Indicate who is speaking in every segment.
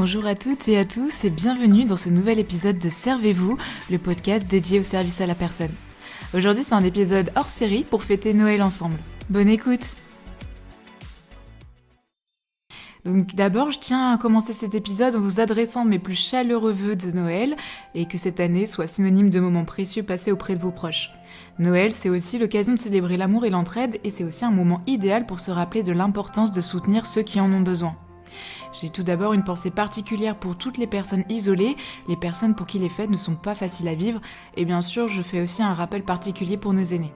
Speaker 1: Bonjour à toutes et à tous et bienvenue dans ce nouvel épisode de Servez-vous, le podcast dédié au service à la personne. Aujourd'hui c'est un épisode hors série pour fêter Noël ensemble. Bonne écoute! Donc d'abord, je tiens à commencer cet épisode en vous adressant mes plus chaleureux vœux de Noël et que cette année soit synonyme de moments précieux passés auprès de vos proches. Noël, c'est aussi l'occasion de célébrer l'amour et l'entraide et c'est aussi un moment idéal pour se rappeler de l'importance de soutenir ceux qui en ont besoin. J'ai tout d'abord une pensée particulière pour toutes les personnes isolées, les personnes pour qui les fêtes ne sont pas faciles à vivre, et bien sûr, je fais aussi un rappel particulier pour nos aînés.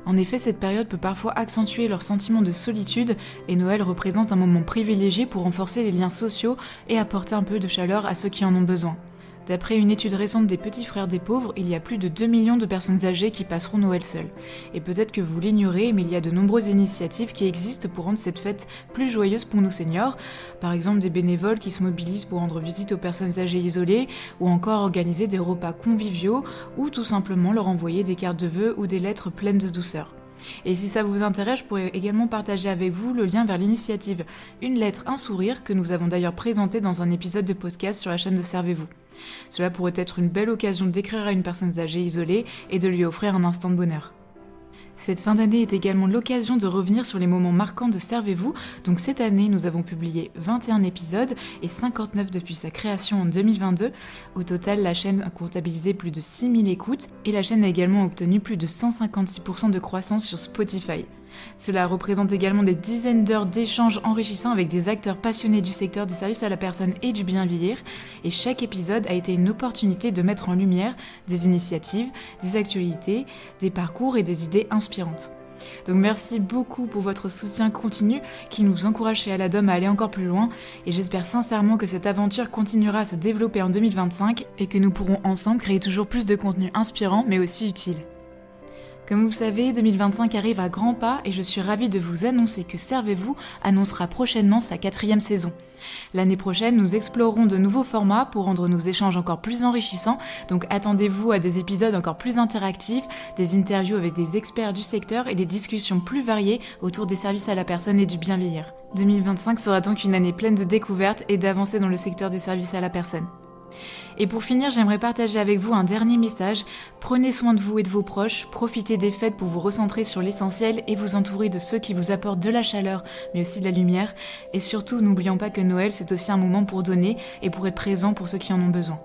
Speaker 1: En effet, cette période peut parfois accentuer leur sentiment de solitude, et Noël représente un moment privilégié pour renforcer les liens sociaux et apporter un peu de chaleur à ceux qui en ont besoin. D'après une étude récente des Petits Frères des Pauvres, il y a plus de 2 millions de personnes âgées qui passeront Noël seules. Et peut-être que vous l'ignorez, mais il y a de nombreuses initiatives qui existent pour rendre cette fête plus joyeuse pour nos seniors. Par exemple, des bénévoles qui se mobilisent pour rendre visite aux personnes âgées isolées, ou encore organiser des repas conviviaux, ou tout simplement leur envoyer des cartes de vœux ou des lettres pleines de douceur. Et si ça vous intéresse, je pourrais également partager avec vous le lien vers l'initiative Une lettre, un sourire, que nous avons d'ailleurs présenté dans un épisode de podcast sur la chaîne de Servez-vous. Cela pourrait être une belle occasion d'écrire à une personne âgée isolée et de lui offrir un instant de bonheur. Cette fin d'année est également l'occasion de revenir sur les moments marquants de Servez-vous. Donc cette année, nous avons publié 21 épisodes et 59 depuis sa création en 2022. Au total, la chaîne a comptabilisé plus de 6000 écoutes et la chaîne a également obtenu plus de 156% de croissance sur Spotify. Cela représente également des dizaines d'heures d'échanges enrichissants avec des acteurs passionnés du secteur des services à la personne et du bien vieillir, et chaque épisode a été une opportunité de mettre en lumière des initiatives, des actualités, des parcours et des idées inspirantes. Donc merci beaucoup pour votre soutien continu qui nous encourage chez Aladom à aller encore plus loin, et j'espère sincèrement que cette aventure continuera à se développer en 2025 et que nous pourrons ensemble créer toujours plus de contenu inspirant mais aussi utile. Comme vous le savez, 2025 arrive à grands pas et je suis ravie de vous annoncer que Servez-vous annoncera prochainement sa 4e saison. L'année prochaine, nous explorerons de nouveaux formats pour rendre nos échanges encore plus enrichissants, donc attendez-vous à des épisodes encore plus interactifs, des interviews avec des experts du secteur et des discussions plus variées autour des services à la personne et du bien vieillir. 2025 sera donc une année pleine de découvertes et d'avancées dans le secteur des services à la personne. Et pour finir, j'aimerais partager avec vous un dernier message. Prenez soin de vous et de vos proches, profitez des fêtes pour vous recentrer sur l'essentiel et vous entourer de ceux qui vous apportent de la chaleur, mais aussi de la lumière. Et surtout, n'oublions pas que Noël, c'est aussi un moment pour donner et pour être présent pour ceux qui en ont besoin.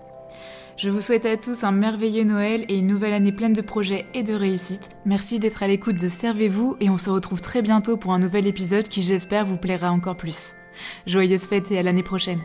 Speaker 1: Je vous souhaite à tous un merveilleux Noël et une nouvelle année pleine de projets et de réussites. Merci d'être à l'écoute de Servez-vous et on se retrouve très bientôt pour un nouvel épisode qui, j'espère, vous plaira encore plus. Joyeuses fêtes et à l'année prochaine.